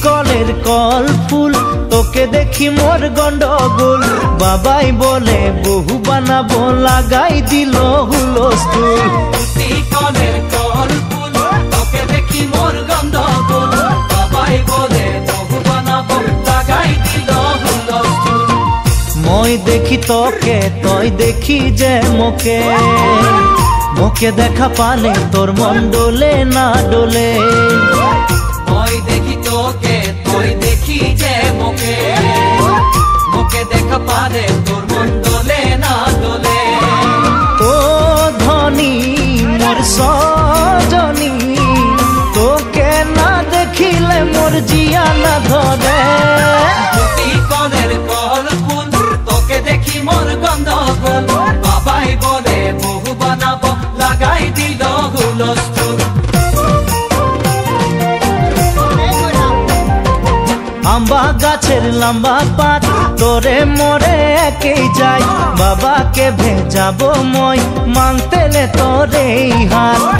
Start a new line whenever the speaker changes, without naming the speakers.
কলের কল ফুল তোকে দেখি মোর গন্ডগোল বাবাই বলে বহু বানাবো লাগাই দিল হুলস্থুল
কলের কল ফুল তোকে দেখি মোর গন্ডগোল বাবাই বলে বহু বানাবো লাগাই দিল হুলস্থুল
মই দেখি তোকে তই দেখি যে মোকে মোকে দেখা পালে তোর মন ডোলে না ডোলে
মই দেখি তোকে তুই দেখি যে মোকে মোকে দেখা পারে তোর মন দোলে না দোলে
ও ধনী মোর সজনী তোকে না দেখিলে মোর জিয়া না ধরে
কলের কল ফুল তোকে দেখি মোর গন্ডগোল বাবাই বলে বহু বানাবো লাগাই দিল হুলস্থুল
আম্বা গাছের লম্বা পাত তোরে মোরে একেই যাই বাবাকে ভেজাবো মই মাংতেলে তোরে হাত